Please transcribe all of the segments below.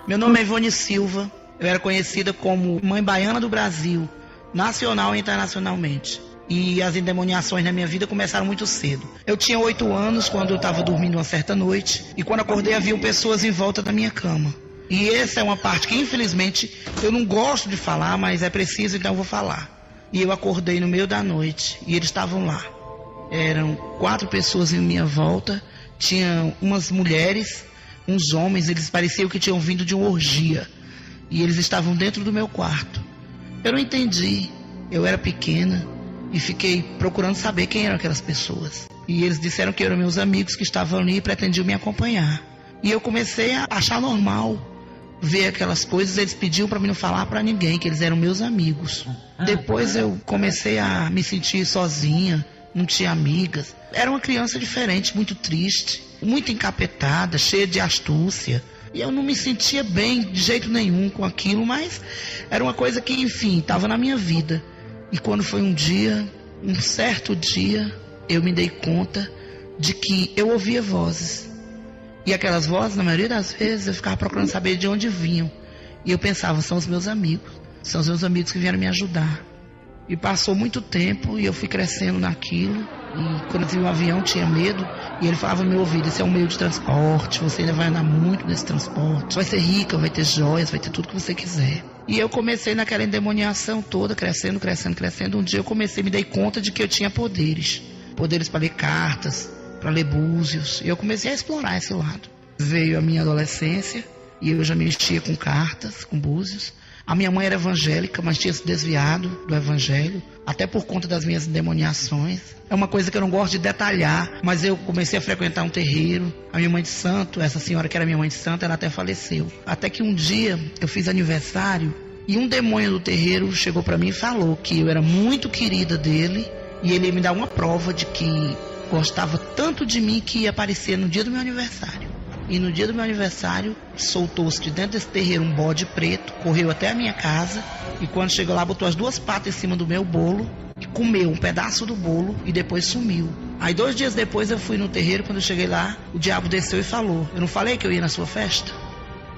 Meu nome é Ivone Silva, eu era conhecida como Mãe Baiana do Brasil, nacional e internacionalmente. E as endemoniações na minha vida começaram muito cedo. Eu tinha 8 anos quando eu estava dormindo uma certa noite, e quando acordei havia pessoas em volta da minha cama. E essa é uma parte que infelizmente eu não gosto de falar, mas é preciso, então eu vou falar. E eu acordei no meio da noite e eles estavam lá. Eram 4 pessoas em minha volta, tinham umas mulheres, uns homens, eles pareciam que tinham vindo de uma orgia. E eles estavam dentro do meu quarto. Eu não entendi, eu era pequena e fiquei procurando saber quem eram aquelas pessoas. E eles disseram que eram meus amigos que estavam ali e pretendiam me acompanhar. E eu comecei a achar normal ver aquelas coisas. Eles pediam para mim não falar para ninguém que eles eram meus amigos. Depois eu comecei a me sentir sozinha, não tinha amigas. Era uma criança diferente, muito triste, muito encapetada, cheia de astúcia. E eu não me sentia bem de jeito nenhum com aquilo, mas era uma coisa que, enfim, estava na minha vida. E quando foi um dia, um certo dia, eu me dei conta de que eu ouvia vozes. E aquelas vozes, na maioria das vezes, eu ficava procurando saber de onde vinham. E eu pensava, são os meus amigos. São os meus amigos que vieram me ajudar. E passou muito tempo e eu fui crescendo naquilo. E quando eu vi um avião, tinha medo. E ele falava no meu ouvido, esse é um meio de transporte, você ainda vai andar muito nesse transporte. Vai ser rica, vai ter joias, vai ter tudo que você quiser. E eu comecei naquela endemoniação toda, crescendo. Um dia eu comecei, me dei conta de que eu tinha poderes. Poderes para ler cartas, para ler búzios. E eu comecei a explorar esse lado. Veio a minha adolescência e eu já mexia com cartas, com búzios. A minha mãe era evangélica, mas tinha se desviado do evangelho, até por conta das minhas endemoniações. É uma coisa que eu não gosto de detalhar, mas eu comecei a frequentar um terreiro. A minha mãe de santo, essa senhora que era minha mãe de santo, ela até faleceu. Até que um dia eu fiz aniversário e um demônio do terreiro chegou para mim e falou que eu era muito querida dele e ele ia me dar uma prova de que gostava tanto de mim que ia aparecer no dia do meu aniversário. E no dia do meu aniversário, soltou-se de dentro desse terreiro um bode preto, correu até a minha casa, e quando chegou lá, botou as 2 patas em cima do meu bolo, e comeu um pedaço do bolo, e depois sumiu. Aí 2 dias depois eu fui no terreiro, quando eu cheguei lá, o diabo desceu e falou, eu não falei que eu ia na sua festa?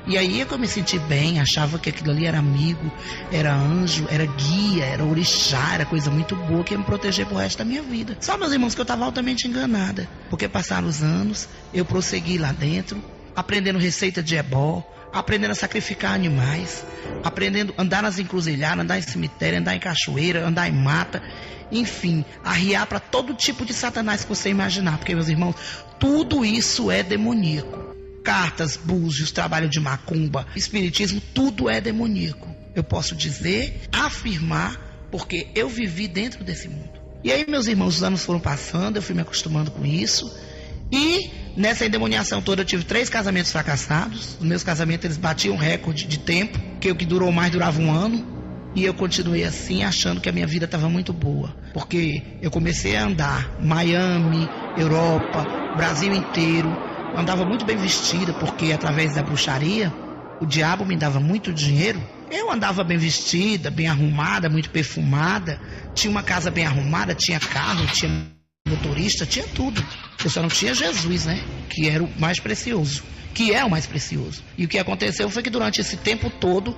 E aí é que eu me senti bem, achava que aquilo ali era amigo, era anjo, era guia, era orixá, era coisa muito boa que ia me proteger pro resto da minha vida. Só, meus irmãos, que eu estava altamente enganada, porque passaram os anos, eu prossegui lá dentro, aprendendo receita de ebó, aprendendo a sacrificar animais, aprendendo a andar nas encruzilhadas, andar em cemitério, andar em cachoeira, andar em mata, enfim, arriar para todo tipo de satanás que você imaginar, porque, meus irmãos, tudo isso é demoníaco. Cartas, búzios, trabalho de macumba, espiritismo, tudo é demoníaco. Eu posso dizer, afirmar, porque eu vivi dentro desse mundo. E aí, meus irmãos, os anos foram passando, eu fui me acostumando com isso. E nessa endemoniação toda eu tive 3 casamentos fracassados. Os meus casamentos, eles batiam recorde de tempo, que o que durou mais durava 1 ano. E eu continuei assim, achando que a minha vida estava muito boa. Porque eu comecei a andar Miami, Europa, Brasil inteiro. Eu andava muito bem vestida, porque através da bruxaria, o diabo me dava muito dinheiro. Eu andava bem vestida, bem arrumada, muito perfumada. Tinha uma casa bem arrumada, tinha carro, tinha motorista, tinha tudo. Eu só não tinha Jesus, né? Que era o mais precioso. Que é o mais precioso. E o que aconteceu foi que durante esse tempo todo,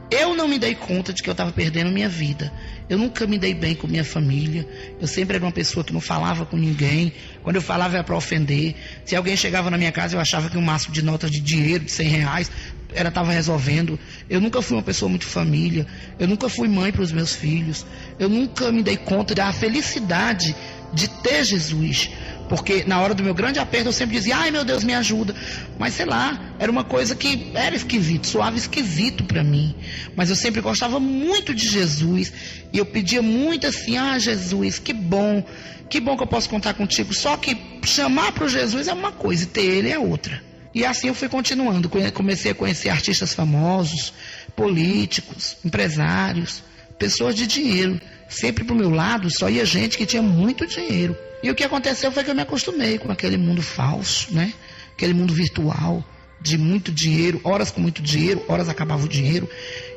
eu não me dei conta de que eu estava perdendo minha vida. Eu nunca me dei bem com minha família. Eu sempre era uma pessoa que não falava com ninguém. Quando eu falava era para ofender. Se alguém chegava na minha casa, eu achava que um maço de notas de dinheiro, de R$100, estava resolvendo. Eu nunca fui uma pessoa muito família. Eu nunca fui mãe para os meus filhos. Eu nunca me dei conta da felicidade de ter Jesus. Porque na hora do meu grande aperto eu sempre dizia, ai meu Deus, me ajuda. Mas sei lá, era uma coisa que era esquisito, soava esquisito para mim. Mas eu sempre gostava muito de Jesus. E eu pedia muito assim, ah Jesus, que bom que eu posso contar contigo. Só que chamar para o Jesus é uma coisa e ter ele é outra. E assim eu fui continuando, comecei a conhecer artistas famosos, políticos, empresários, pessoas de dinheiro. Sempre pro meu lado só ia gente que tinha muito dinheiro. E o que aconteceu foi que eu me acostumei com aquele mundo falso, né? Aquele mundo virtual, de muito dinheiro, horas com muito dinheiro, horas acabava o dinheiro.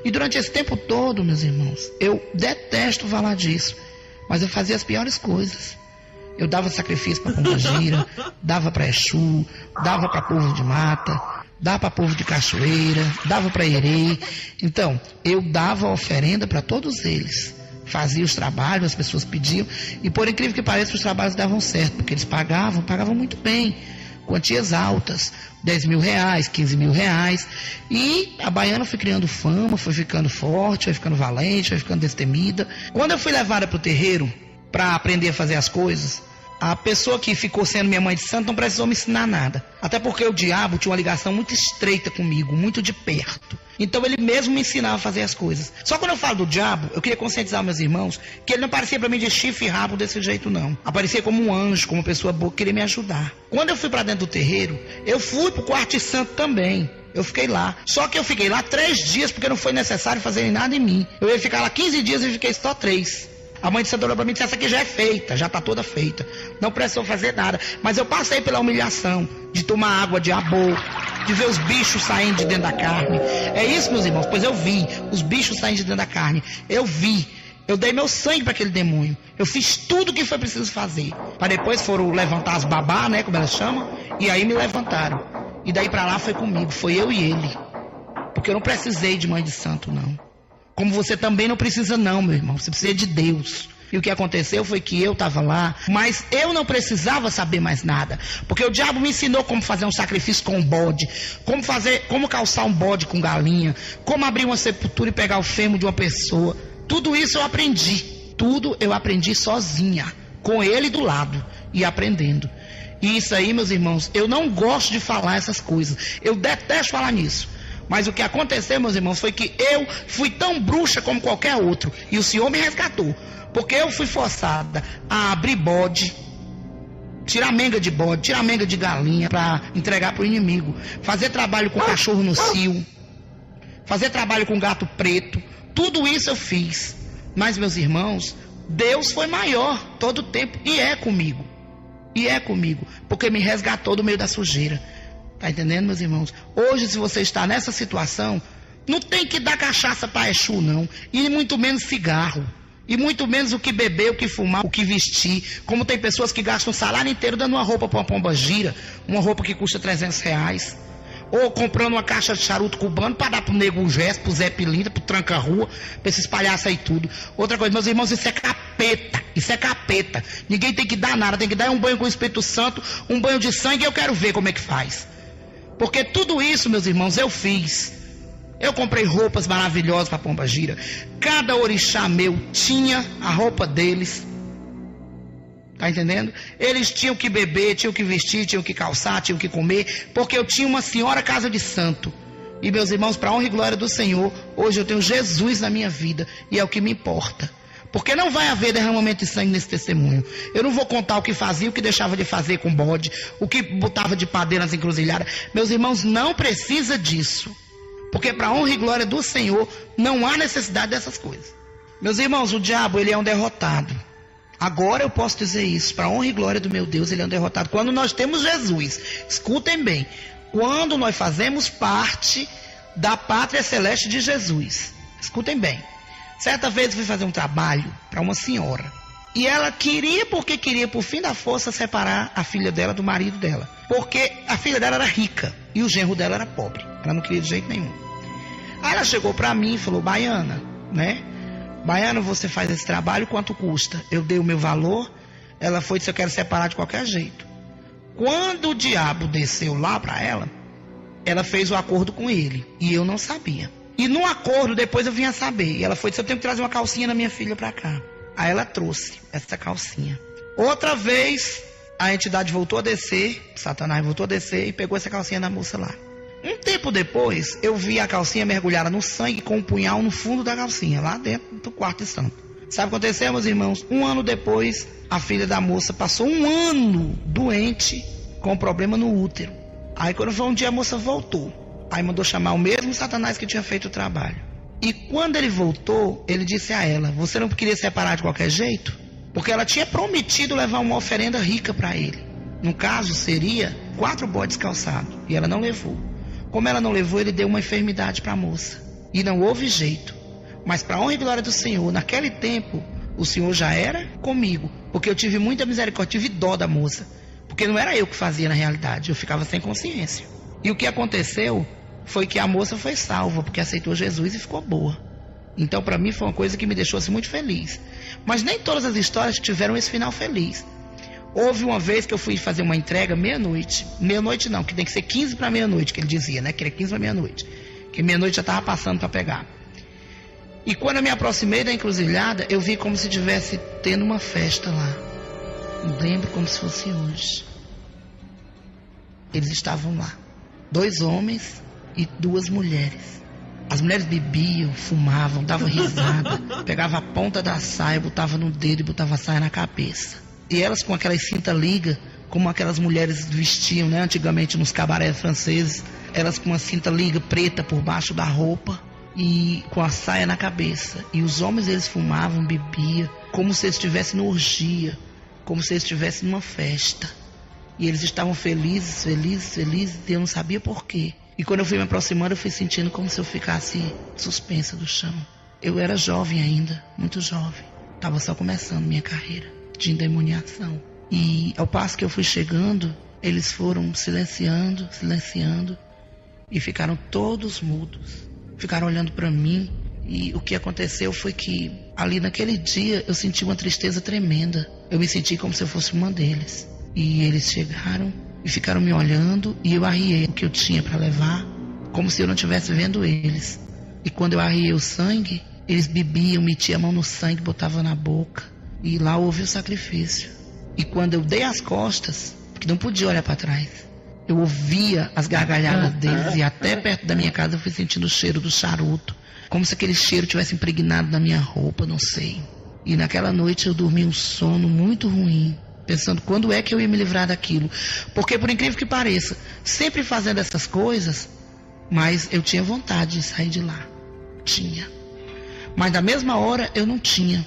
E durante esse tempo todo, meus irmãos, eu detesto falar disso, mas eu fazia as piores coisas. Eu dava sacrifício para Pombagira, dava para Exu, dava para povo de mata, dava para povo de Cachoeira, dava para Herê. Então, eu dava oferenda para todos eles. Fazia os trabalhos, as pessoas pediam, e por incrível que pareça, os trabalhos davam certo, porque eles pagavam muito bem, quantias altas, 10 mil reais, 15 mil reais, e a baiana foi criando fama, foi ficando forte, foi ficando valente, foi ficando destemida. Quando eu fui levada para o terreiro, para aprender a fazer as coisas, a pessoa que ficou sendo minha mãe de santo não precisou me ensinar nada. Até porque o diabo tinha uma ligação muito estreita comigo, muito de perto. Então ele mesmo me ensinava a fazer as coisas. Só quando eu falo do diabo, eu queria conscientizar meus irmãos que ele não aparecia para mim de chifre e rabo desse jeito não. Aparecia como um anjo, como uma pessoa boa que queria me ajudar. Quando eu fui para dentro do terreiro, eu fui pro quarto de santo também. Eu fiquei lá. Só que eu fiquei lá 3 dias porque não foi necessário fazer nada em mim. Eu ia ficar lá 15 dias e fiquei só 3. A mãe de santo olhou para mim e disse: essa aqui já é feita, já está toda feita. Não precisou fazer nada. Mas eu passei pela humilhação de tomar água de abô, de ver os bichos saindo de dentro da carne. É isso, meus irmãos, pois eu vi os bichos saindo de dentro da carne. Eu vi. Eu dei meu sangue para aquele demônio. Eu fiz tudo o que foi preciso fazer. Para depois foram levantar as babá, né, como elas chamam. E aí me levantaram. E daí para lá foi comigo, foi eu e ele. Porque eu não precisei de mãe de santo, não. Como você também não precisa não, meu irmão. Você precisa de Deus. E o que aconteceu foi que eu estava lá, mas eu não precisava saber mais nada. Porque o diabo me ensinou como fazer um sacrifício com um bode, como calçar um bode com galinha, como abrir uma sepultura e pegar o fêmur de uma pessoa. Tudo isso eu aprendi. Tudo eu aprendi sozinha, com ele do lado e aprendendo. E isso aí, meus irmãos, eu não gosto de falar essas coisas. Eu detesto falar nisso. Mas o que aconteceu, meus irmãos, foi que eu fui tão bruxa como qualquer outro. E o Senhor me resgatou. Porque eu fui forçada a abrir bode, tirar menga de bode, tirar menga de galinha para entregar para o inimigo. Fazer trabalho com cachorro no cio. Fazer trabalho com gato preto. Tudo isso eu fiz. Mas, meus irmãos, Deus foi maior todo o tempo. E é comigo. E é comigo. Porque me resgatou do meio da sujeira. Tá entendendo, meus irmãos? Hoje, se você está nessa situação, não tem que dar cachaça para Exu, não. E muito menos cigarro. E muito menos o que beber, o que fumar, o que vestir. Como tem pessoas que gastam o salário inteiro dando uma roupa para uma pomba-gira, uma roupa que custa R$300. Ou comprando uma caixa de charuto cubano para dar pro Nego Gesto, pro Zé Pilintra, pro Tranca-Rua, pra esses palhaços aí tudo. Outra coisa, meus irmãos, isso é capeta. Isso é capeta. Ninguém tem que dar nada, tem que dar um banho com o Espírito Santo, um banho de sangue, e eu quero ver como é que faz. Porque tudo isso, meus irmãos, eu fiz. Eu comprei roupas maravilhosas para pomba-gira. Cada orixá meu tinha a roupa deles. Tá entendendo? Eles tinham que beber, tinham que vestir, tinham que calçar, tinham que comer. Porque eu tinha uma senhora casa de santo. E, meus irmãos, para a honra e glória do Senhor, hoje eu tenho Jesus na minha vida. E é o que me importa. Porque não vai haver derramamento de sangue nesse testemunho. Eu não vou contar o que fazia, o que deixava de fazer com bode, o que botava de padeira nas encruzilhadas. Meus irmãos, não precisa disso. Porque para a honra e glória do Senhor, não há necessidade dessas coisas. Meus irmãos, o diabo, ele é um derrotado. Agora eu posso dizer isso. Para a honra e glória do meu Deus, ele é um derrotado. Quando nós temos Jesus, escutem bem. Quando nós fazemos parte da pátria celeste de Jesus. Escutem bem. Certa vez eu fui fazer um trabalho para uma senhora. E ela queria, porque queria, por fim da força, separar a filha dela do marido dela. Porque a filha dela era rica e o genro dela era pobre. Ela não queria de jeito nenhum. Aí ela chegou para mim e falou: Baiana, né? Baiana, você faz esse trabalho, quanto custa? Eu dei o meu valor. Ela foi e disse: eu quero separar de qualquer jeito. Quando o diabo desceu lá para ela, ela fez o acordo com ele. E eu não sabia. E no acordo, depois eu vim a saber. E ela foi e disse: eu tenho que trazer uma calcinha da minha filha para cá. Aí ela trouxe essa calcinha. Outra vez, a entidade voltou a descer, Satanás voltou a descer e pegou essa calcinha da moça lá. Um tempo depois, eu vi a calcinha mergulhada no sangue com um punhal no fundo da calcinha, lá dentro do quarto de santo. Sabe o que aconteceu, meus irmãos? 1 ano depois, a filha da moça passou 1 ano doente, com problema no útero. Aí quando foi um dia, a moça voltou. Aí mandou chamar o mesmo Satanás que tinha feito o trabalho. E quando ele voltou, ele disse a ela: você não queria separar de qualquer jeito? Porque ela tinha prometido levar uma oferenda rica para ele. No caso, seria 4 bodes calçados. E ela não levou. Como ela não levou, ele deu uma enfermidade para a moça. E não houve jeito. Mas para a honra e glória do Senhor, naquele tempo, o Senhor já era comigo. Porque eu tive muita misericórdia, tive dó da moça. Porque não era eu que fazia na realidade, eu ficava sem consciência. E o que aconteceu foi que a moça foi salva, porque aceitou Jesus e ficou boa. Então, para mim, foi uma coisa que me deixou assim, muito feliz. Mas nem todas as histórias tiveram esse final feliz. Houve uma vez que eu fui fazer uma entrega meia-noite. Meia-noite não, que tem que ser 15 para meia-noite, que ele dizia, né? Que era 15 para meia-noite. Que meia-noite já estava passando para pegar. E quando eu me aproximei da encruzilhada, eu vi como se estivesse tendo uma festa lá. Eu lembro como se fosse hoje. Eles estavam lá. 2 homens e 2 mulheres. As mulheres bebiam, fumavam, davam risada, pegavam a ponta da saia, botavam no dedo e botavam a saia na cabeça. E elas com aquelas cinta-liga, como aquelas mulheres vestiam, né, antigamente nos cabarés franceses, elas com uma cinta-liga preta por baixo da roupa e com a saia na cabeça. E os homens, eles fumavam, bebiam, como se eles estivessem numa orgia, como se eles estivessem numa festa. E eles estavam felizes, felizes, felizes, e eu não sabia por quê. E quando eu fui me aproximando, eu fui sentindo como se eu ficasse suspensa do chão. Eu era jovem ainda, muito jovem. Estava só começando minha carreira de endemoniação. E ao passo que eu fui chegando, eles foram silenciando, silenciando, e ficaram todos mudos. Ficaram olhando para mim. E o que aconteceu foi que ali naquele dia eu senti uma tristeza tremenda. Eu me senti como se eu fosse uma deles. E eles chegaram e ficaram me olhando, e eu arriei o que eu tinha para levar, como se eu não estivesse vendo eles. E quando eu arriei o sangue, eles bebiam, metiam a mão no sangue, botavam na boca, e lá houve o sacrifício. E quando eu dei as costas, porque não podia olhar para trás, eu ouvia as gargalhadas deles, e até perto da minha casa eu fui sentindo o cheiro do charuto, como se aquele cheiro tivesse impregnado na minha roupa, não sei. E naquela noite eu dormi um sono muito ruim, pensando quando é que eu ia me livrar daquilo. Porque, por incrível que pareça, sempre fazendo essas coisas, mas eu tinha vontade de sair de lá. Tinha. Mas na mesma hora eu não tinha.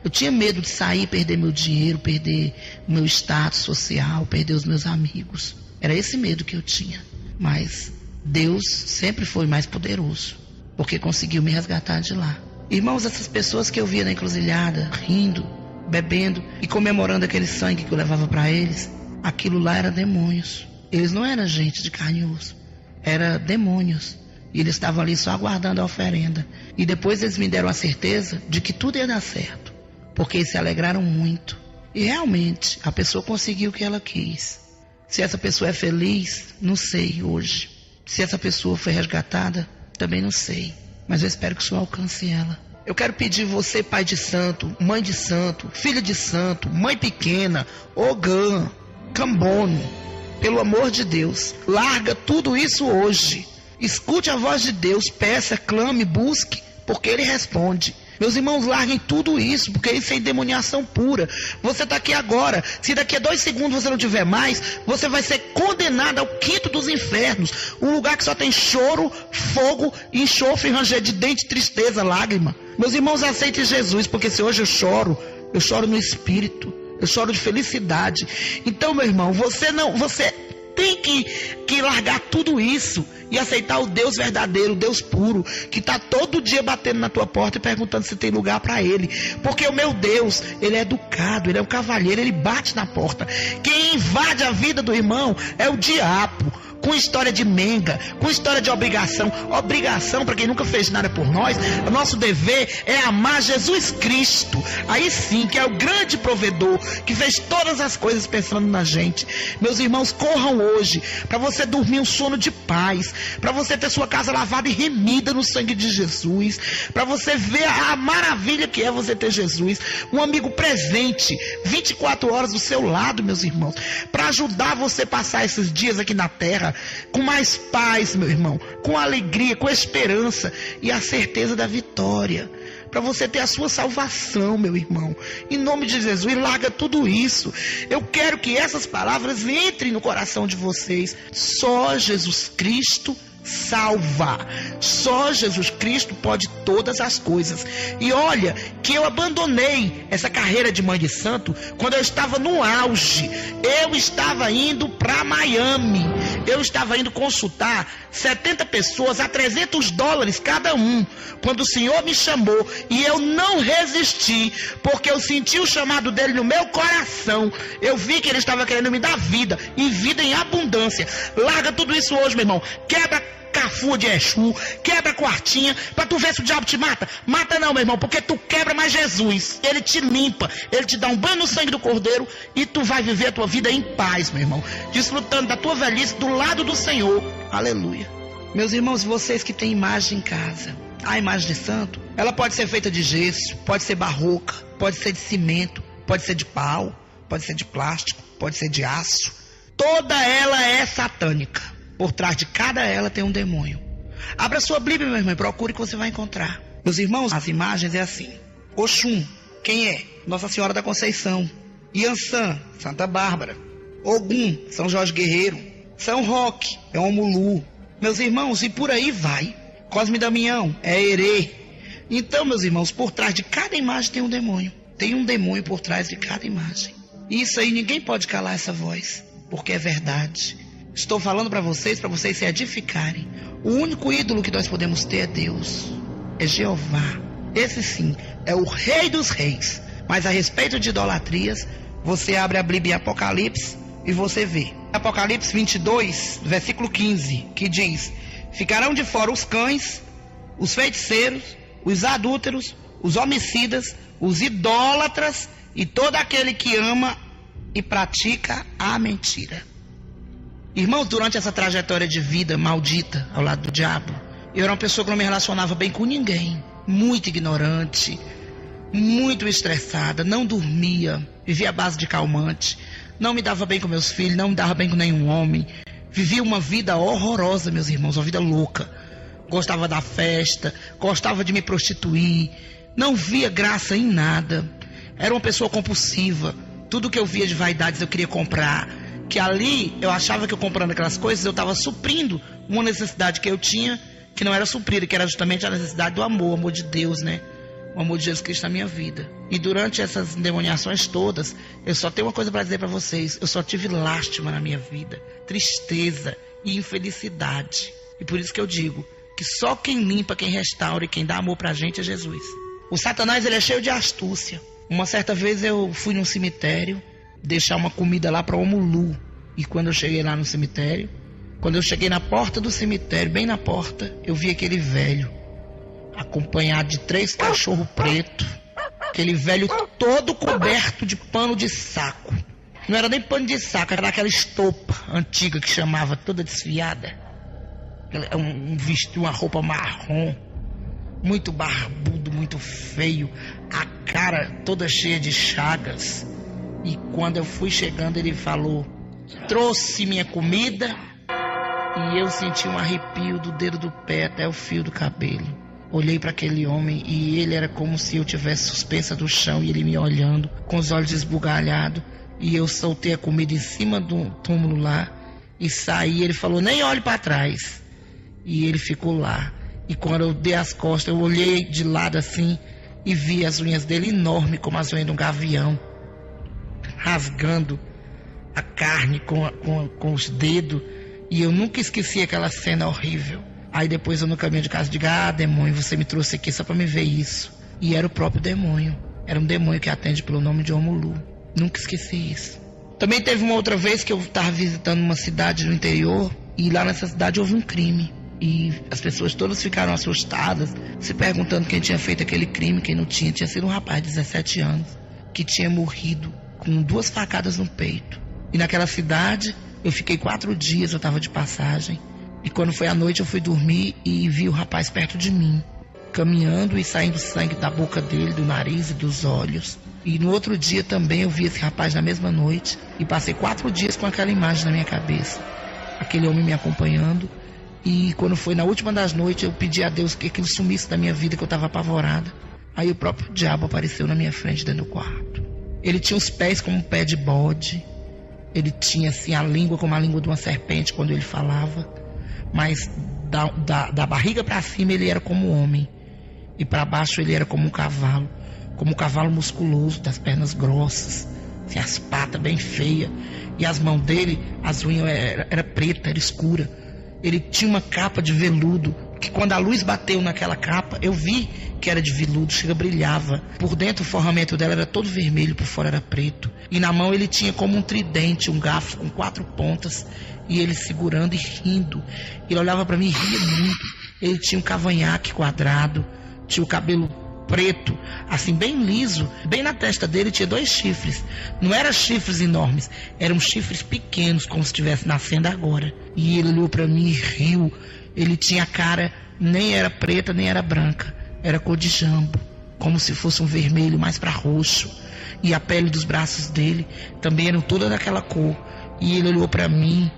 Eu tinha medo de sair, perder meu dinheiro, perder o meu status social, perder os meus amigos. Era esse medo que eu tinha. Mas Deus sempre foi mais poderoso, porque conseguiu me resgatar de lá. Irmãos, essas pessoas que eu via na encruzilhada, rindo, bebendo e comemorando aquele sangue que eu levava para eles, aquilo lá era demônios. Eles não eram gente de carne e osso, eram demônios. E eles estavam ali só aguardando a oferenda. E depois eles me deram a certeza de que tudo ia dar certo, porque eles se alegraram muito. E realmente a pessoa conseguiu o que ela quis. Se essa pessoa é feliz, não sei hoje. Se essa pessoa foi resgatada, também não sei. Mas eu espero que o Senhor alcance ela. Eu quero pedir você, pai de santo, mãe de santo, filho de santo, mãe pequena, Ogã, Cambono, pelo amor de Deus, larga tudo isso hoje. Escute a voz de Deus, peça, clame, busque, porque Ele responde. Meus irmãos, larguem tudo isso, porque isso é endemoniação pura. Você está aqui agora. Se daqui a 2 segundos você não tiver mais, você vai ser condenado ao 5º dos infernos. Um lugar que só tem choro, fogo, enxofre, ranger de dente, tristeza, lágrima. Meus irmãos, aceitem Jesus, porque se hoje eu choro no espírito. Eu choro de felicidade. Então, meu irmão, você tem que largar tudo isso e aceitar o Deus verdadeiro, o Deus puro, que está todo dia batendo na tua porta e perguntando se tem lugar para Ele. Porque o meu Deus, Ele é educado, Ele é um cavalheiro, Ele bate na porta. Quem invade a vida do irmão é o diabo, com história de menga, com história de obrigação. Obrigação, para quem nunca fez nada por nós, o nosso dever é amar Jesus Cristo. Aí sim, que é o grande provedor, que fez todas as coisas pensando na gente. Meus irmãos, corram hoje, para você dormir um sono de paz, para você ter sua casa lavada e remida no sangue de Jesus, para você ver a maravilha que é você ter Jesus, um amigo presente, 24 horas do seu lado, meus irmãos, para ajudar você a passar esses dias aqui na terra com mais paz, meu irmão, com alegria, com esperança e a certeza da vitória, para você ter a sua salvação, meu irmão. Em nome de Jesus, larga tudo isso. Eu quero que essas palavras entrem no coração de vocês. Só Jesus Cristo salva. Só Jesus Cristo pode todas as coisas. E olha que eu abandonei essa carreira de mãe de santo quando eu estava no auge. Eu estava indo para Miami. Eu estava indo consultar 70 pessoas a $300 cada um, quando o Senhor me chamou, e eu não resisti, porque eu senti o chamado dele no meu coração. Eu vi que ele estava querendo me dar vida, e vida em abundância. Larga tudo isso hoje, meu irmão. Quebra cafua de Exu, quebra quartinha, pra tu ver se o diabo te mata. Mata não, meu irmão, porque tu quebra mais Jesus. Ele te limpa, ele te dá um banho no sangue do Cordeiro, e tu vai viver a tua vida em paz, meu irmão, desfrutando da tua velhice do lado do Senhor. Aleluia. Meus irmãos, vocês que têm imagem em casa, a imagem de santo, ela pode ser feita de gesso, pode ser barroca, pode ser de cimento, pode ser de pau, pode ser de plástico, pode ser de aço. Toda ela é satânica. Por trás de cada ela tem um demônio. Abra sua Bíblia, meu irmão, e procure que você vai encontrar. Meus irmãos, as imagens é assim: Oxum, quem é? Nossa Senhora da Conceição. Iansã, Santa Bárbara. Ogum, São Jorge Guerreiro. São Roque, é Omulu. Meus irmãos, e por aí vai. Cosme e Damião, é Herê. Então, meus irmãos, por trás de cada imagem tem um demônio. Tem um demônio por trás de cada imagem. Isso aí ninguém pode calar essa voz, porque é verdade. Estou falando para vocês se edificarem. O único ídolo que nós podemos ter é Deus, é Jeová. Esse sim, é o Rei dos Reis. Mas a respeito de idolatrias, você abre a Bíblia em Apocalipse e você vê. Apocalipse 22, versículo 15, que diz: ficarão de fora os cães, os feiticeiros, os adúlteros, os homicidas, os idólatras e todo aquele que ama e pratica a mentira. Irmãos, durante essa trajetória de vida maldita ao lado do diabo, eu era uma pessoa que não me relacionava bem com ninguém. Muito ignorante, muito estressada, não dormia, vivia à base de calmante, não me dava bem com meus filhos, não me dava bem com nenhum homem. Vivia uma vida horrorosa, meus irmãos, uma vida louca. Gostava da festa, gostava de me prostituir, não via graça em nada. Era uma pessoa compulsiva, tudo que eu via de vaidades eu queria comprar. Que ali eu achava que eu comprando aquelas coisas eu estava suprindo uma necessidade que eu tinha, que não era suprida, que era justamente a necessidade do amor, o amor de Deus, né? O amor de Jesus Cristo na minha vida. E durante essas endemoniações todas, eu só tenho uma coisa para dizer para vocês: eu só tive lástima na minha vida, tristeza e infelicidade. E por isso que eu digo que só quem limpa, quem restaura e quem dá amor pra gente é Jesus. O Satanás, ele é cheio de astúcia. Uma certa vez eu fui num cemitério deixar uma comida lá para Omulu. E quando eu cheguei lá no cemitério, quando eu cheguei na porta do cemitério, bem na porta, eu vi aquele velho acompanhado de 3 cachorros pretos. Aquele velho todo coberto de pano de saco. Não era nem pano de saco, era aquela estopa antiga que chamava, toda desfiada. Vestiu uma roupa marrom, muito barbudo, muito feio, a cara toda cheia de chagas. E quando eu fui chegando, ele falou: trouxe minha comida. E eu senti um arrepio do dedo do pé até o fio do cabelo. Olhei para aquele homem e ele era como se eu tivesse suspensa do chão, e ele me olhando com os olhos esbugalhados. E eu soltei a comida em cima do túmulo lá e saí. Ele falou: nem olhe para trás. E ele ficou lá. E quando eu dei as costas, eu olhei de lado assim e vi as unhas dele enormes, como as unhas de um gavião, rasgando a carne com os dedos. E eu nunca esqueci aquela cena horrível. Aí depois eu no caminho de casa digo: ah, demônio, você me trouxe aqui só para me ver isso. E era o próprio demônio. Era um demônio que atende pelo nome de Omulu. Nunca esqueci isso. Também teve uma outra vez que eu estava visitando uma cidade no interior, e lá nessa cidade houve um crime. E as pessoas todas ficaram assustadas, se perguntando quem tinha feito aquele crime, quem não tinha. Tinha sido um rapaz de 17 anos que tinha morrido com 2 facadas no peito. E naquela cidade eu fiquei 4 dias, eu estava de passagem. E quando foi à noite eu fui dormir e vi o rapaz perto de mim, caminhando e saindo sangue da boca dele, do nariz e dos olhos. E no outro dia também eu vi esse rapaz na mesma noite, e passei 4 dias com aquela imagem na minha cabeça, aquele homem me acompanhando. E quando foi na última das noites, eu pedi a Deus que aquilo sumisse da minha vida, que eu estava apavorada. Aí o próprio diabo apareceu na minha frente dentro do quarto. Ele tinha os pés como um pé de bode. Ele tinha assim a língua como a língua de uma serpente quando ele falava. Mas da barriga para cima ele era como um homem, e para baixo ele era como um cavalo musculoso, das pernas grossas, assim, as patas bem feias. E as mãos dele, as unhas era preta, era escura. Ele tinha uma capa de veludo, que quando a luz bateu naquela capa, eu vi que era de veludo, chega, brilhava. Por dentro o forramento dela era todo vermelho, por fora era preto. E na mão ele tinha como um tridente, um garfo com 4 pontas, e ele segurando e rindo. Ele olhava para mim e ria muito. Ele tinha um cavanhaque quadrado, tinha o cabelo preto, assim, bem liso. Bem na testa dele tinha 2 chifres. Não eram chifres enormes, eram chifres pequenos, como se estivesse nascendo agora. E ele olhou para mim e riu. Ele tinha a cara, nem era preta, nem era branca. Era cor de jambo, como se fosse um vermelho mais para roxo. E a pele dos braços dele também eram toda daquela cor. E ele olhou para mim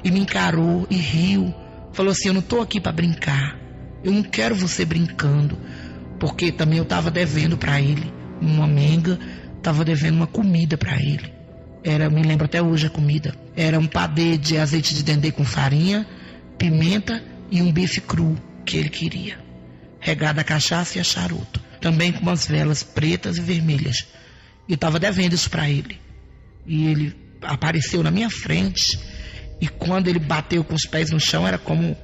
e me encarou e riu. Falou assim: eu não estou aqui para brincar. Eu não quero você brincando. Porque também eu estava devendo para ele uma menga, estava devendo uma comida para ele. Me lembro até hoje a comida. Era um padê de azeite de dendê com farinha, pimenta e um bife cru que ele queria, regado a cachaça e a charuto, também com umas velas pretas e vermelhas. Eu estava devendo isso para ele. E ele apareceu na minha frente, e quando ele bateu com os pés no chão, era como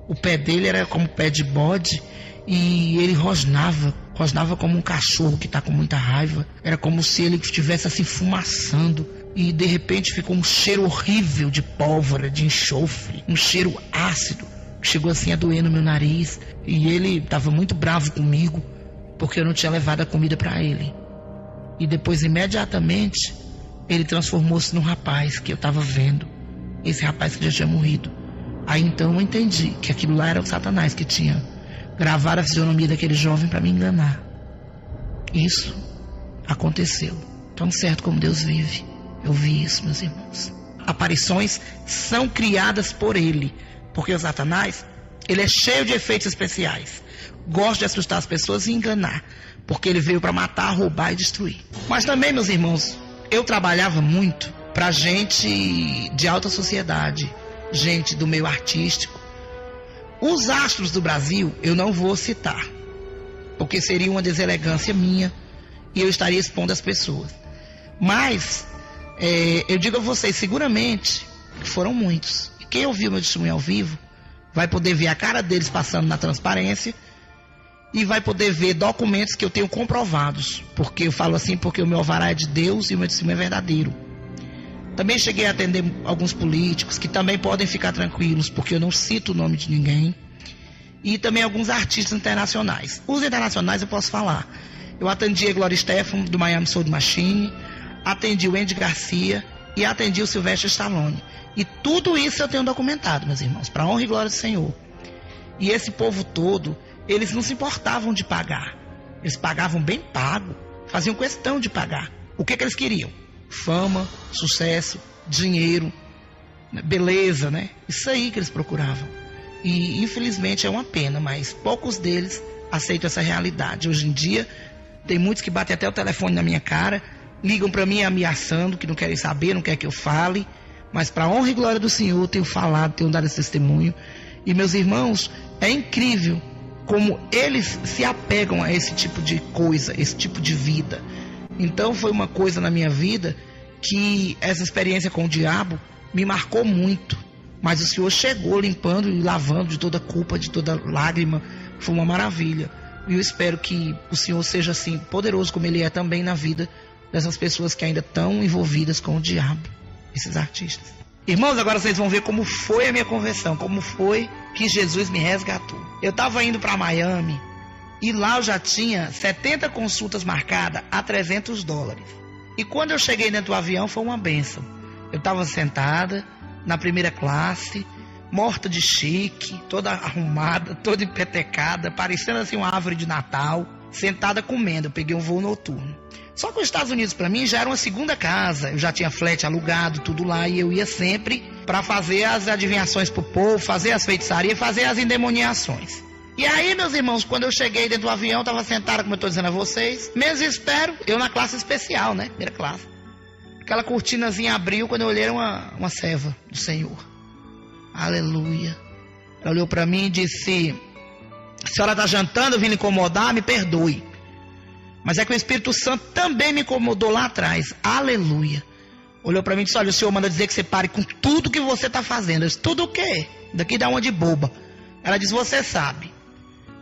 o pé dele era como pé de bode. E ele rosnava como um cachorro que está com muita raiva. Era como se ele estivesse assim fumaçando. E de repente ficou um cheiro horrível de pólvora, de enxofre. Um cheiro ácido, que chegou assim a doer no meu nariz. E ele estava muito bravo comigo, porque eu não tinha levado a comida para ele. E depois, imediatamente, ele transformou-se num rapaz que eu estava vendo. Esse rapaz que já tinha morrido. Aí então eu entendi que aquilo lá era o Satanás que tinha gravar a fisionomia daquele jovem para me enganar. Isso aconteceu. Tão certo como Deus vive. Eu vi isso, meus irmãos. Aparições são criadas por ele, porque o Satanás, ele é cheio de efeitos especiais. Gosta de assustar as pessoas e enganar, porque ele veio para matar, roubar e destruir. Mas também, meus irmãos, eu trabalhava muito para gente de alta sociedade, gente do meio artístico. Os astros do Brasil eu não vou citar, porque seria uma deselegância minha e eu estaria expondo as pessoas. Mas eu digo a vocês, seguramente, que foram muitos. E quem ouviu meu testemunho ao vivo vai poder ver a cara deles passando na transparência e vai poder ver documentos que eu tenho comprovados. Porque eu falo assim, porque o meu alvará é de Deus e o meu testemunho é verdadeiro. Também cheguei a atender alguns políticos que também podem ficar tranquilos, porque eu não cito o nome de ninguém. E também alguns artistas internacionais. Os internacionais eu posso falar. Eu atendi a Gloria Estefan, do Miami Soul Machine, atendi o Andy Garcia e atendi o Sylvester Stallone. E tudo isso eu tenho documentado, meus irmãos, para a honra e glória do Senhor. E esse povo todo, eles não se importavam de pagar. Eles pagavam bem pago, faziam questão de pagar. O que eles queriam? Fama, sucesso, dinheiro, beleza, né? Isso aí que eles procuravam. E infelizmente é uma pena, mas poucos deles aceitam essa realidade. Hoje em dia tem muitos que batem até o telefone na minha cara, ligam para mim ameaçando, que não querem saber, não querem que eu fale. Mas para a honra e glória do Senhor, eu tenho falado, tenho dado esse testemunho. E meus irmãos, é incrível como eles se apegam a esse tipo de coisa, esse tipo de vida. Então foi uma coisa na minha vida que essa experiência com o diabo me marcou muito. Mas o Senhor chegou limpando e lavando de toda culpa, de toda lágrima. Foi uma maravilha. E eu espero que o Senhor seja assim poderoso como Ele é também na vida dessas pessoas que ainda estão envolvidas com o diabo, esses artistas. Irmãos, agora vocês vão ver como foi a minha conversão, como foi que Jesus me resgatou. Eu estava indo para Miami e lá eu já tinha 70 consultas marcadas a $300. E quando eu cheguei dentro do avião foi uma bênção. Eu estava sentada na primeira classe, morta de chique, toda arrumada, toda empetecada, parecendo assim uma árvore de Natal, sentada comendo. Eu peguei um voo noturno. Só que os Estados Unidos para mim já era uma segunda casa. Eu já tinha flat alugado, tudo lá, e eu ia sempre para fazer as adivinhações pro povo, fazer as feitiçarias, fazer as endemoniações. E aí, meus irmãos, quando eu cheguei dentro do avião, estava sentado, como eu estou dizendo a vocês, menos espero, eu na classe especial, né? Primeira classe. Aquela cortinazinha abriu, quando eu olhei, era uma serva do Senhor. Aleluia. Ela olhou para mim e disse: a senhora está jantando, eu vim lhe incomodar, me perdoe. Mas é que o Espírito Santo também me incomodou lá atrás. Aleluia. Olhou para mim e disse, olha, o Senhor manda dizer que você pare com tudo que você está fazendo. Eu disse, tudo o quê? Daqui dá uma de boba. Ela disse, você sabe.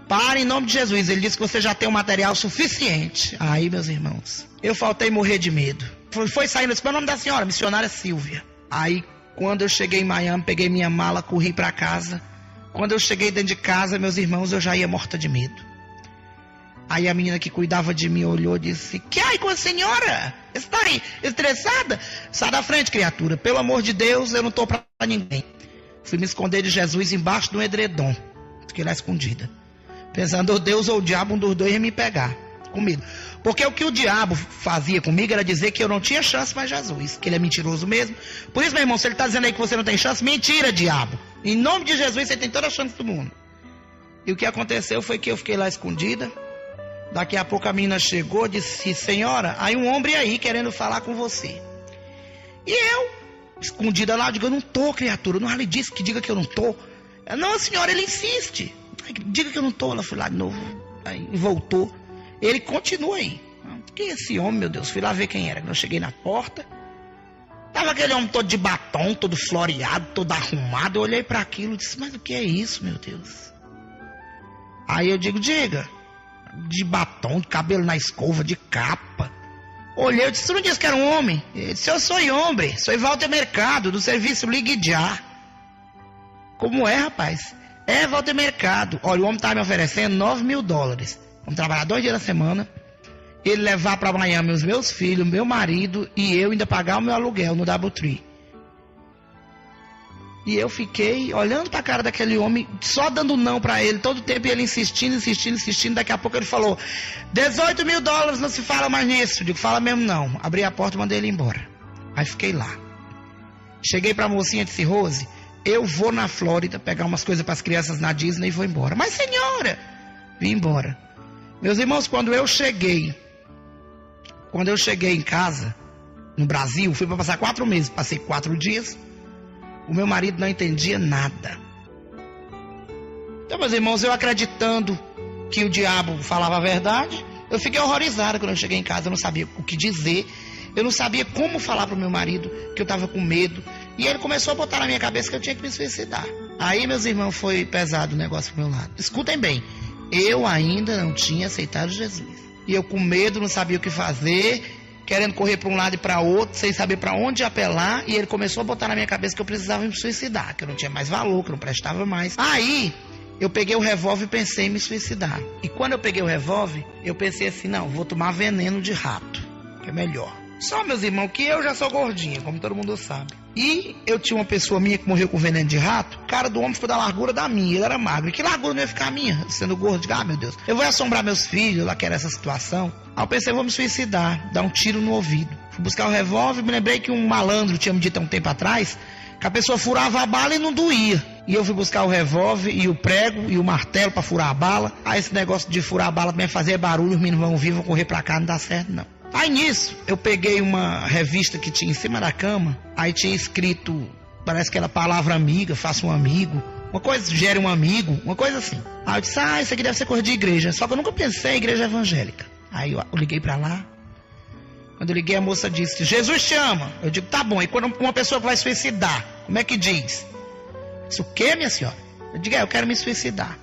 Pare em nome de Jesus. Ele disse que você já tem um material suficiente. Aí, meus irmãos, eu faltei morrer de medo. Foi saindo, disse, qual é o nome da senhora? Missionária Silvia. Aí, quando eu cheguei em Miami, peguei minha mala, corri para casa. Quando eu cheguei dentro de casa, meus irmãos, eu já ia morta de medo. Aí a menina que cuidava de mim olhou e disse, que aí com a senhora? Está aí estressada? Sai da frente, criatura. Pelo amor de Deus, eu não estou para ninguém. Fui me esconder de Jesus embaixo de um edredom. Fiquei lá escondida. Pensando, ou Deus ou o diabo, um dos dois ia me pegar. Com medo. Porque o que o diabo fazia comigo era dizer que eu não tinha chance mais Jesus. Que ele é mentiroso mesmo. Por isso, meu irmão, se ele está dizendo aí que você não tem chance, mentira, diabo. Em nome de Jesus, você tem toda a chance do mundo. E o que aconteceu foi que eu fiquei lá escondida. Daqui a pouco a menina chegou e disse, senhora, aí um homem aí querendo falar com você. E eu, escondida lá, digo, eu não tô, criatura. Não lhe disse que diga que eu não tô. Não, senhora, ele insiste. Diga que eu não tô. Ela foi lá de novo, aí voltou. Ele continua aí. Quem é esse homem, meu Deus? Fui lá ver quem era. Quando eu cheguei na porta, tava aquele homem todo de batom, todo floreado, todo arrumado. Eu olhei para aquilo e disse, mas o que é isso, meu Deus? Aí eu digo, diga. De batom, de cabelo na escova, de capa. Olhei, eu disse, você não disse que era um homem? Ele disse, eu sou homem, sou Walter Mercado, do serviço Ligue Já. Como é, rapaz? É, Walter Mercado. Olha, o homem estava me oferecendo $9.000. Vamos trabalhar 2 dias na semana. Ele levar para Miami os meus filhos, meu marido e eu ainda pagar o meu aluguel no Doubletree. E eu fiquei olhando para a cara daquele homem, só dando não para ele todo o tempo, e ele insistindo. Daqui a pouco ele falou, $18.000, não se fala mais nisso. Eu digo, fala mesmo não. Abri a porta e mandei ele embora. Aí fiquei lá. Cheguei para a mocinha e disse, Rose, eu vou na Flórida pegar umas coisas para as crianças na Disney e vou embora. Mas senhora, vim embora. Meus irmãos, quando eu cheguei em casa, no Brasil, fui para passar 4 meses, passei 4 dias. O meu marido não entendia nada. Então, meus irmãos, eu acreditando que o diabo falava a verdade, eu fiquei horrorizada quando eu cheguei em casa. Eu não sabia o que dizer. Eu não sabia como falar para o meu marido, que eu estava com medo. E ele começou a botar na minha cabeça que eu tinha que me suicidar. Aí, meus irmãos, foi pesado o negócio pro meu lado. Escutem bem, eu ainda não tinha aceitado Jesus. E eu com medo, não sabia o que fazer, querendo correr para um lado e para outro, sem saber para onde apelar, e ele começou a botar na minha cabeça que eu precisava me suicidar, que eu não tinha mais valor, que eu não prestava mais. Aí, eu peguei o revólver e pensei em me suicidar. E quando eu peguei o revólver, eu pensei assim, não, vou tomar veneno de rato, que é melhor. Só, meus irmãos, que eu já sou gordinha, como todo mundo sabe. E eu tinha uma pessoa minha que morreu com veneno de rato. O cara do homem foi da largura da minha, ele era magro. E que largura não ia ficar a minha, sendo gordo? Digo, meu Deus, eu vou assombrar meus filhos, lá que era essa situação. Aí eu pensei, vou me suicidar, dar um tiro no ouvido. Fui buscar o revólver, me lembrei que um malandro tinha me dito há um tempo atrás que a pessoa furava a bala e não doía. E eu fui buscar o revólver e o prego e o martelo para furar a bala. Aí esse negócio de furar a bala também fazer barulho, os meninos vão ouvir, vão correr pra cá, não dá certo não. Aí nisso, eu peguei uma revista que tinha em cima da cama, aí tinha escrito, parece que era palavra amiga, faça um amigo, uma coisa, gere um amigo, uma coisa assim. Aí eu disse, isso aqui deve ser coisa de igreja, só que eu nunca pensei em igreja evangélica. Aí eu liguei pra lá, quando eu liguei a moça disse, Jesus te ama. Eu digo, tá bom, e quando uma pessoa vai suicidar, como é que diz? Eu disse, o quê, minha senhora? Eu digo, eu quero me suicidar.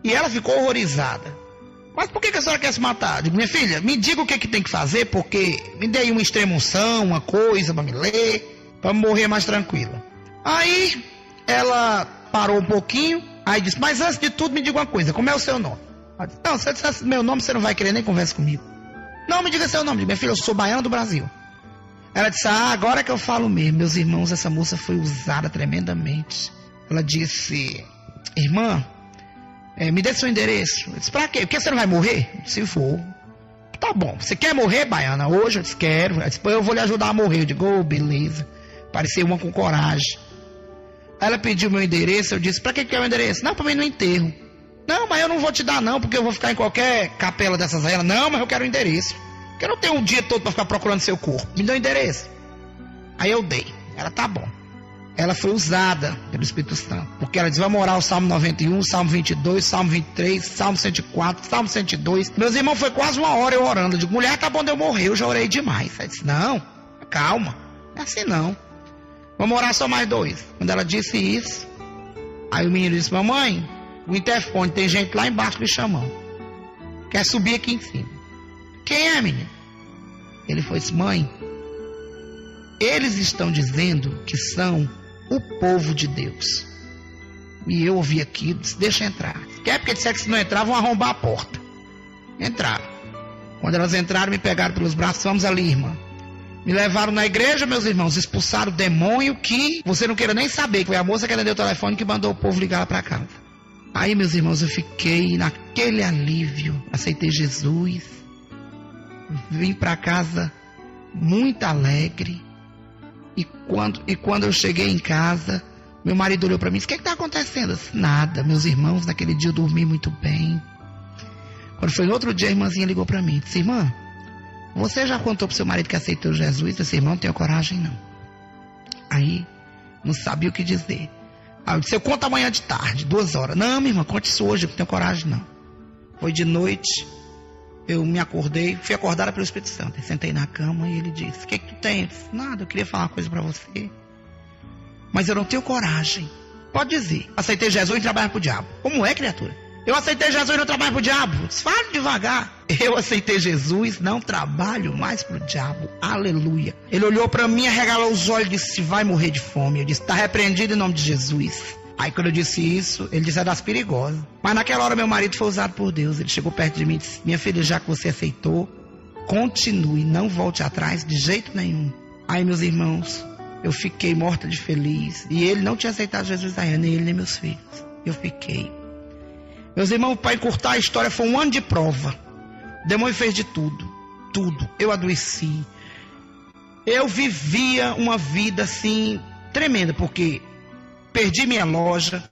E ela ficou horrorizada. Mas por que a senhora quer se matar? Eu digo, minha filha, me diga o que tem que fazer, porque me dê uma extremunção, uma coisa pra me ler, pra morrer mais tranquila. Aí ela parou um pouquinho, aí disse, mas antes de tudo me diga uma coisa, como é o seu nome? Eu disse, não, se eu dissesse meu nome, você não vai querer nem conversa comigo. Não, me diga seu nome. Eu digo, minha filha, eu sou baiana do Brasil. Ela disse, agora que eu falo mesmo. Meus irmãos, essa moça foi usada tremendamente. Ela disse, irmã, me dê seu endereço. Eu disse, pra quê? Porque você não vai morrer? Se vou. Tá bom, você quer morrer, baiana? Hoje? Eu disse, quero. Ela disse, eu vou lhe ajudar a morrer. Eu digo, beleza. Parecia uma com coragem. Aí ela pediu meu endereço, eu disse, pra que quer o endereço? Não, pra mim ir no enterro. Não, mas eu não vou te dar não, porque eu vou ficar em qualquer capela dessas aí. Ela, não, mas eu quero o endereço. Porque eu não tenho um dia todo pra ficar procurando seu corpo. Me dá o endereço. Aí eu dei. Ela, tá bom. ela foi usada pelo Espírito Santo. Porque ela diz, vamos orar o Salmo 91, Salmo 22, Salmo 23, Salmo 104, Salmo 102. Meus irmãos, foi quase uma hora eu orando. Eu digo, mulher, tá bom de eu morrer, eu já orei demais. Ela disse, não, calma, não é assim não. Vamos orar só mais 2. Quando ela disse isso, aí o menino disse, mamãe, o interfone, tem gente lá embaixo me chamando. Quer subir aqui em cima. Quem é, menino? Ele foi disse, mãe, eles estão dizendo que são o povo de Deus. E eu ouvi aquilo, disse, deixa entrar. Quer porque disseram que se não entrar, vão arrombar a porta. Entraram. Quando elas entraram, me pegaram pelos braços, vamos ali, irmã. Me levaram na igreja, meus irmãos, expulsaram o demônio que você não queira nem saber, que foi a moça que atendeu o telefone que mandou o povo ligar lá para casa. Aí, meus irmãos, eu fiquei naquele alívio, aceitei Jesus, vim para casa muito alegre, e quando eu cheguei em casa, meu marido olhou para mim e disse, o que está acontecendo? Eu disse, nada, meus irmãos, naquele dia eu dormi muito bem. Quando foi no outro dia, a irmãzinha ligou para mim e disse, irmã, você já contou pro seu marido que aceitou Jesus? Esse irmão não tem coragem, não. Aí, não sabia o que dizer. Aí eu disse, eu conto amanhã de tarde, 2 horas. Não, minha irmã, conte isso hoje, eu não tenho coragem, não. Foi de noite, eu me acordei, fui acordada pelo Espírito Santo. Eu sentei na cama e ele disse, o que tu tem? Eu disse, nada, eu queria falar uma coisa pra você. Mas eu não tenho coragem. Pode dizer, aceitei Jesus e trabalho pro diabo. Como é, criatura? Eu aceitei Jesus e não trabalho pro diabo. Fale devagar. Eu aceitei Jesus, não trabalho mais pro diabo. Aleluia. Ele olhou para mim, arregalou os olhos e disse, vai morrer de fome. Eu disse, está repreendido em nome de Jesus. Aí quando eu disse isso, ele disse, é das perigosas. Mas naquela hora meu marido foi usado por Deus. Ele chegou perto de mim e disse, minha filha, já que você aceitou, continue, não volte atrás de jeito nenhum. Aí, meus irmãos, eu fiquei morta de feliz. E ele não tinha aceitado Jesus ainda, nem ele nem meus filhos. Eu fiquei. Meus irmãos, para encurtar a história, foi 1 ano de prova. O demônio fez de tudo. Tudo. Eu adoeci. Eu vivia uma vida assim, tremenda, porque perdi minha loja,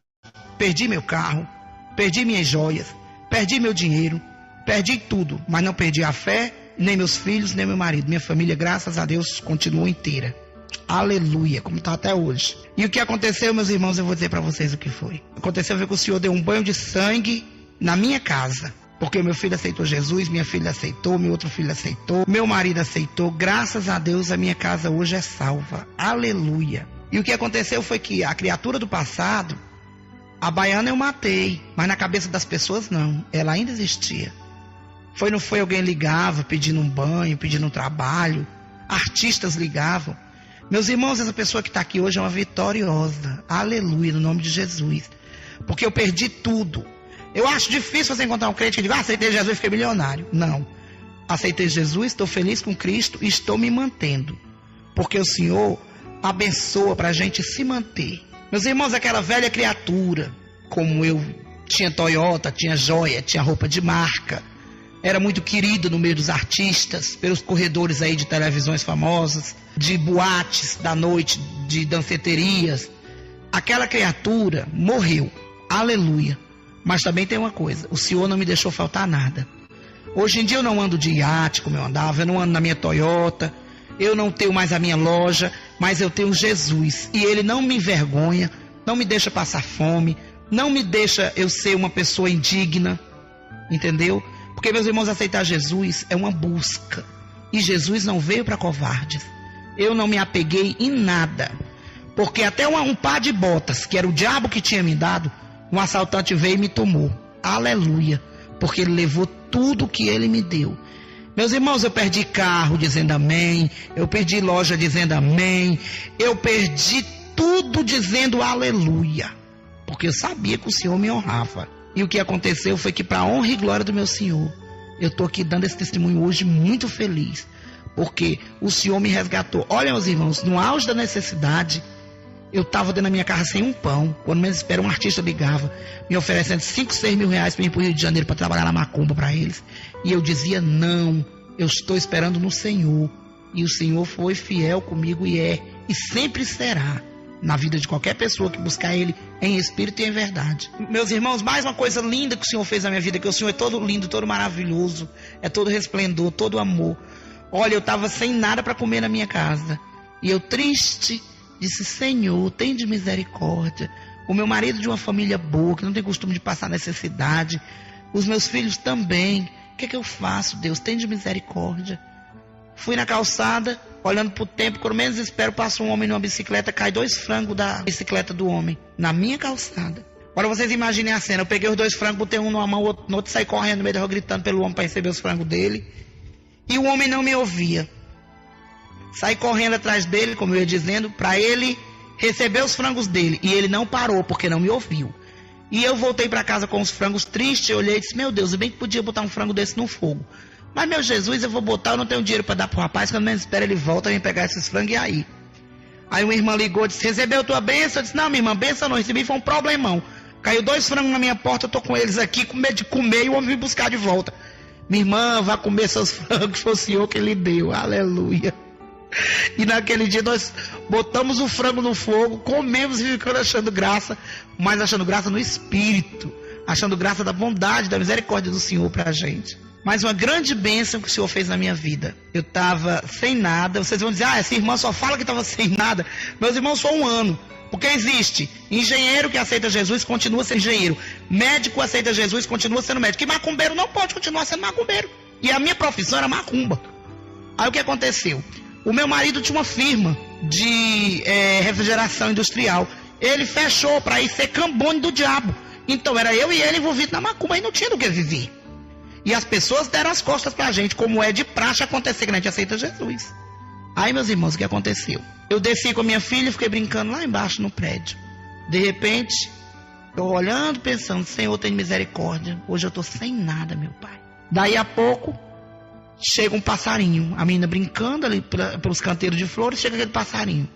perdi meu carro, perdi minhas joias, perdi meu dinheiro, perdi tudo. Mas não perdi a fé, nem meus filhos, nem meu marido. Minha família, graças a Deus, continuou inteira. Aleluia, como está até hoje. E o que aconteceu, meus irmãos, eu vou dizer para vocês o que foi. Aconteceu que o Senhor deu um banho de sangue na minha casa. Porque meu filho aceitou Jesus, minha filha aceitou, meu outro filho aceitou, meu marido aceitou. Graças a Deus a minha casa hoje é salva. Aleluia. E o que aconteceu foi que a criatura do passado, a baiana eu matei, mas na cabeça das pessoas não. Ela ainda existia. Não foi alguém ligava pedindo um banho, pedindo um trabalho. Artistas ligavam. Meus irmãos, essa pessoa que está aqui hoje é uma vitoriosa. Aleluia, no nome de Jesus. Porque eu perdi tudo. Eu acho difícil você encontrar um crente que diga, aceitei Jesus e fiquei milionário. Não. Aceitei Jesus, estou feliz com Cristo e estou me mantendo. Porque o Senhor abençoa para a gente se manter. Meus irmãos, aquela velha criatura, como eu, tinha Toyota, tinha joia, tinha roupa de marca. Era muito querido no meio dos artistas, pelos corredores aí de televisões famosas, de boates da noite, de danceterias. Aquela criatura morreu. Aleluia. Mas também tem uma coisa, o Senhor não me deixou faltar nada. Hoje em dia eu não ando de iate como eu andava, eu não ando na minha Toyota, eu não tenho mais a minha loja, mas eu tenho Jesus. E Ele não me envergonha, não me deixa passar fome, não me deixa eu ser uma pessoa indigna, entendeu? Porque, meus irmãos, aceitar Jesus é uma busca. E Jesus não veio para covardes. Eu não me apeguei em nada. Porque até um par de botas, que era o diabo que tinha me dado, um assaltante veio e me tomou. Aleluia. Porque ele levou tudo que ele me deu. Meus irmãos, eu perdi carro dizendo amém. Eu perdi loja dizendo amém. Eu perdi tudo dizendo aleluia. Porque eu sabia que o Senhor me honrava. E o que aconteceu foi que, para a honra e glória do meu Senhor, eu estou aqui dando esse testemunho hoje muito feliz. Porque o Senhor me resgatou. Olha, meus irmãos, no auge da necessidade, eu estava dentro da minha casa sem um pão. Quando menos espera, um artista ligava, me oferecendo 5, 6 mil reais para ir para o Rio de Janeiro para trabalhar na macumba para eles. E eu dizia, não, eu estou esperando no Senhor. E o Senhor foi fiel comigo e é, e sempre será, na vida de qualquer pessoa que buscar Ele em espírito e em verdade. Meus irmãos, mais uma coisa linda que o Senhor fez na minha vida, que o Senhor é todo lindo, todo maravilhoso, é todo resplendor, todo amor. Olha, eu estava sem nada para comer na minha casa, e eu triste, Disse: Senhor, tem de misericórdia. O meu marido de uma família boa, que não tem costume de passar necessidade. Os meus filhos também. O que é que eu faço, Deus? Tem de misericórdia. Fui na calçada, olhando pro tempo, quando menos espero, passa um homem numa bicicleta, cai 2 frangos da bicicleta do homem, na minha calçada. Agora vocês imaginem a cena: eu peguei os 2 frangos, botei um numa mão, outro no outro, saí correndo no meio da rua, gritando pelo homem para receber os frangos dele. E o homem não me ouvia. Saí correndo atrás dele, como eu ia dizendo, para ele receber os frangos dele. E ele não parou, porque não me ouviu. E eu voltei para casa com os frangos tristes, eu olhei e disse: meu Deus, eu bem que podia botar um frango desse no fogo. Mas, meu Jesus, eu vou botar, eu não tenho dinheiro para dar pro rapaz, quando menos espera ele volta, vem pegar esses frangos e aí. Aí uma irmã ligou e disse: recebeu tua bênção? Eu disse: não, minha irmã, bênção não, recebi, foi um problemão. Caiu 2 frangos na minha porta, eu tô com eles aqui, com medo de comer, e o homem me buscar de volta. Minha irmã, vá comer seus frangos, foi o Senhor que lhe deu, aleluia. E naquele dia nós botamos o frango no fogo, comemos e ficamos achando graça, mas achando graça no Espírito, achando graça da bondade, da misericórdia do Senhor pra gente. Mas uma grande bênção que o Senhor fez na minha vida. Eu estava sem nada. Vocês vão dizer: ah, essa irmã só fala que estava sem nada. Meus irmãos, só um ano. Porque existe engenheiro que aceita Jesus, continua sendo engenheiro. Médico aceita Jesus, continua sendo médico. E macumbeiro não pode continuar sendo macumbeiro. E a minha profissão era macumba. Aí o que aconteceu? O meu marido tinha uma firma de refrigeração industrial. Ele fechou para ir ser cambone do diabo. Então era eu e ele envolvidos na macumba e não tinha do que viver. E as pessoas deram as costas pra gente, como é de praxe acontecer que a gente aceita Jesus. Aí, meus irmãos, o que aconteceu? Eu desci com a minha filha e fiquei brincando lá embaixo no prédio. De repente, eu olhando, pensando: Senhor, tem misericórdia. Hoje eu tô sem nada, meu pai. Daí a pouco, chega um passarinho. A menina brincando ali pelos canteiros de flores, chega aquele passarinho.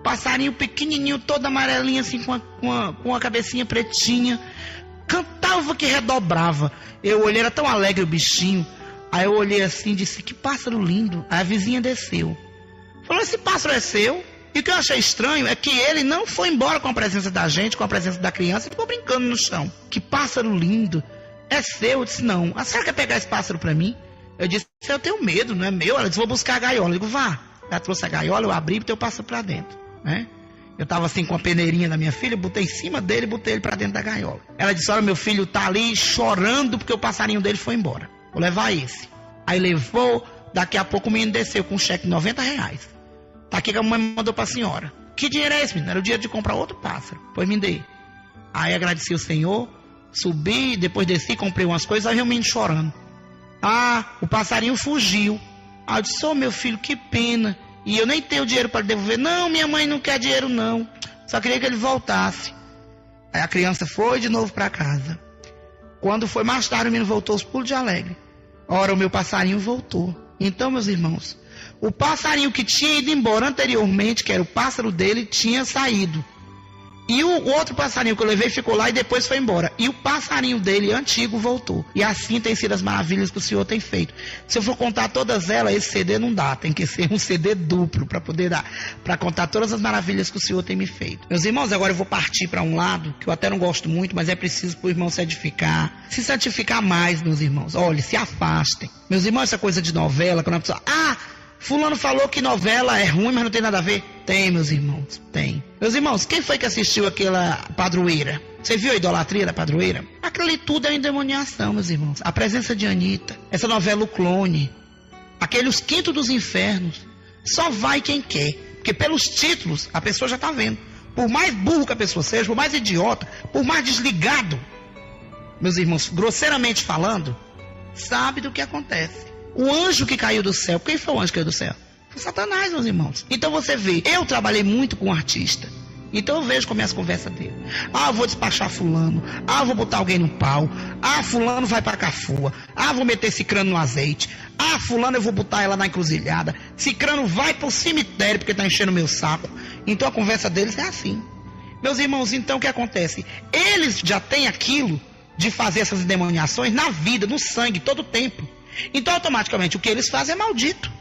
Passarinho pequenininho, todo amarelinho, assim, com a cabecinha pretinha. Cantava que redobrava. Eu olhei, era tão alegre o bichinho. Aí eu olhei assim e disse: que pássaro lindo. Aí a vizinha desceu. Falou: esse pássaro é seu? E o que eu achei estranho é que ele não foi embora com a presença da gente, com a presença da criança, e ficou brincando no chão. Que pássaro lindo. É seu? Eu disse: não. A senhora quer pegar esse pássaro pra mim? Eu disse: eu tenho medo, não é meu. Ela disse: vou buscar a gaiola. Eu digo: vá. Ela trouxe a gaiola, eu abri e botei o pássaro pra dentro, né? Eu estava assim com a peneirinha da minha filha, botei em cima dele e botei ele para dentro da gaiola. Ela disse: olha, meu filho tá ali chorando porque o passarinho dele foi embora. Vou levar esse. Aí levou, daqui a pouco o menino desceu com um cheque de R$90. Tá aqui que a mamãe mandou para a senhora. Que dinheiro é esse, menino? Era o dinheiro de comprar outro pássaro. Pois me dê. Aí agradeci o Senhor, subi, depois desci, comprei umas coisas, aí veio o menino chorando. Ah, o passarinho fugiu. Aí eu disse: ô, meu filho, que pena. E eu nem tenho dinheiro para devolver. Não, minha mãe não quer dinheiro não. Só queria que ele voltasse. Aí a criança foi de novo para casa. Quando foi mais tarde, o menino voltou aos pulos de alegre. Ora, o meu passarinho voltou. Então, meus irmãos, o passarinho que tinha ido embora anteriormente, que era o pássaro dele, tinha saído. E o outro passarinho que eu levei ficou lá e depois foi embora. E o passarinho dele, antigo, voltou. E assim tem sido as maravilhas que o Senhor tem feito. Se eu for contar todas elas, esse CD não dá. Tem que ser um CD duplo para poder dar. Para contar todas as maravilhas que o Senhor tem me feito. Meus irmãos, agora eu vou partir para um lado, que eu até não gosto muito, mas é preciso para o irmão se edificar. Se santificar mais, meus irmãos. Olha, se afastem. Meus irmãos, essa coisa de novela, quando a pessoa... fulano falou que novela é ruim, mas não tem nada a ver. Tem, meus irmãos, tem. Meus irmãos, quem foi que assistiu aquela Padroeira? Você viu a idolatria da Padroeira? Aquilo ali tudo é endemoniação, meus irmãos. A presença de Anitta, essa novela O Clone, aquele Os Quintos dos Infernos. Só vai quem quer. Porque pelos títulos, a pessoa já está vendo. Por mais burro que a pessoa seja, por mais idiota, por mais desligado, meus irmãos, grosseiramente falando, sabe do que acontece. O anjo que caiu do céu, quem foi o anjo que caiu do céu? Foi Satanás, meus irmãos. Então você vê, eu trabalhei muito com um artista. Então eu vejo como é as conversas dele. Eu vou despachar fulano. Vou botar alguém no pau. Fulano vai pra Cafua. Vou meter Cicrano no azeite. Fulano eu vou botar ela na encruzilhada. Cicrano vai pro cemitério porque tá enchendo meu saco. Então a conversa deles é assim. Meus irmãos, então o que acontece? Eles já têm aquilo de fazer essas endemoniações na vida, no sangue, todo o tempo. Então automaticamente o que eles fazem é maldito.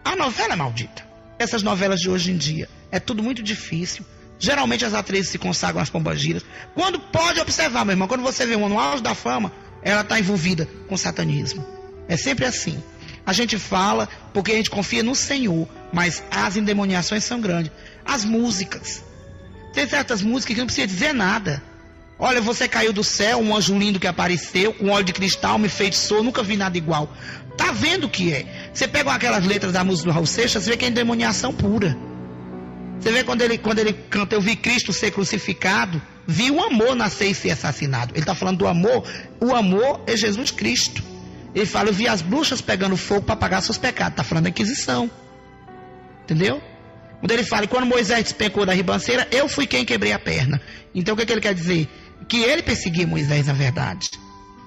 A novela é maldita. Essas novelas de hoje em dia é tudo muito difícil. Geralmente as atrizes se consagram às pombagiras. Quando pode observar, meu irmão, quando você vê uma no auge da fama, ela está envolvida com satanismo. É sempre assim. A gente fala porque a gente confia no Senhor, mas as endemoniações são grandes. As músicas. Tem certas músicas que não precisa dizer nada. Olha, você caiu do céu, um anjo lindo que apareceu, com óleo de cristal, me enfeitiçou, nunca vi nada igual. Tá vendo o que é? Você pega aquelas letras da música do Raul Seixas, você vê que é endemoniação pura. Você vê quando ele canta, eu vi Cristo ser crucificado, vi o amor nascer e ser assassinado. Ele está falando do amor, o amor é Jesus Cristo. Ele fala, eu vi as bruxas pegando fogo para pagar seus pecados. Está falando da Inquisição. Entendeu? Quando ele fala, quando Moisés despencou da ribanceira, eu fui quem quebrei a perna. Então o que ele quer dizer? Que ele perseguia Moisés, na verdade.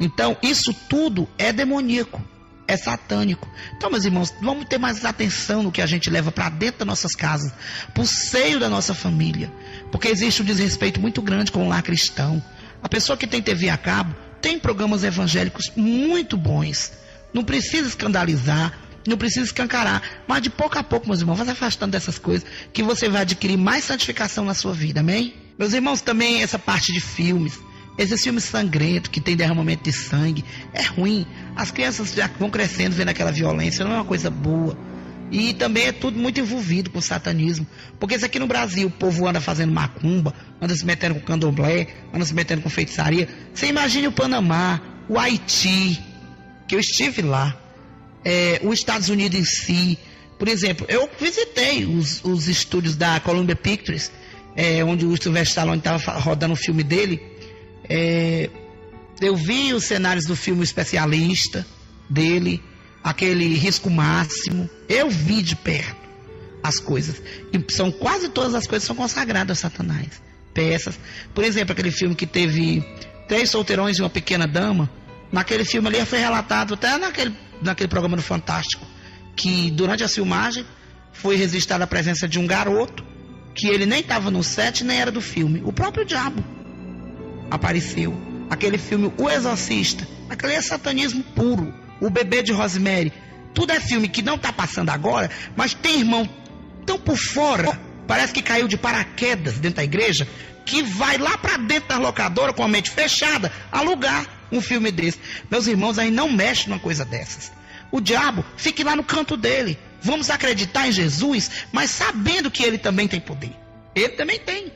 Então isso tudo é demoníaco, é satânico. Então, meus irmãos, vamos ter mais atenção no que a gente leva para dentro das nossas casas, para o seio da nossa família. Porque existe um desrespeito muito grande com o lar cristão. A pessoa que tem TV a cabo tem programas evangélicos muito bons. Não precisa escandalizar, não precisa escancarar, mas de pouco a pouco, meus irmãos, vai se afastando dessas coisas, que você vai adquirir mais santificação na sua vida, amém? Meus irmãos, também essa parte de filmes, esses filmes sangrentos, que tem derramamento de sangue, é ruim. As crianças já vão crescendo vendo aquela violência, não é uma coisa boa. E também é tudo muito envolvido com o satanismo. Porque isso aqui no Brasil, o povo anda fazendo macumba, anda se metendo com candomblé, anda se metendo com feitiçaria. Você imagine o Panamá, o Haiti, que eu estive lá, os Estados Unidos em si. Por exemplo, eu visitei os estúdios da Columbia Pictures, onde o Sylvester Stallone estava rodando o filme dele. Eu vi os cenários do filme Especialista dele, aquele Risco Máximo. Eu vi de perto as coisas, e são quase todas as coisas são consagradas a Satanás, peças. Por exemplo, aquele filme que teve 3 solteirões e uma pequena dama. Naquele filme ali foi relatado, até naquele programa do Fantástico, que durante a filmagem foi registrada a presença de um garoto, que ele nem estava no set, nem era do filme. O próprio diabo apareceu. Aquele filme O Exorcista, aquele é satanismo puro. O Bebê de Rosemary, tudo é filme que não está passando agora, mas tem irmão tão por fora, parece que caiu de paraquedas dentro da igreja, que vai lá para dentro da locadora com a mente fechada, alugar um filme desse. Meus irmãos, aí não mexe numa coisa dessas. O diabo fique lá no canto dele. Vamos acreditar em Jesus, mas sabendo que ele também tem poder. Ele também tem.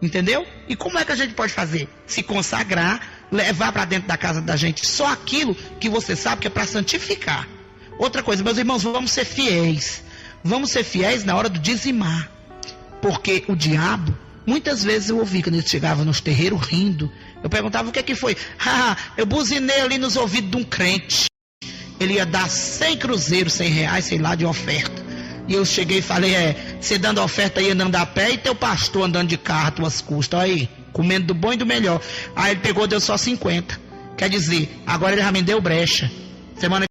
Entendeu? E como é que a gente pode fazer? Se consagrar, levar para dentro da casa da gente só aquilo que você sabe que é para santificar. Outra coisa, meus irmãos, vamos ser fiéis. Vamos ser fiéis na hora do dizimar. Porque o diabo, muitas vezes eu ouvi quando ele chegava nos terreiros rindo. Eu perguntava o que foi. Eu buzinei ali nos ouvidos de um crente. Ele ia dar 100 cruzeiros, 100 reais, sei lá, de oferta. E eu cheguei e falei, você dando oferta aí andando a pé e teu pastor andando de carro, tuas custas, aí, comendo do bom e do melhor. Aí ele pegou, deu só 50. Quer dizer, agora ele já me deu brecha. Semana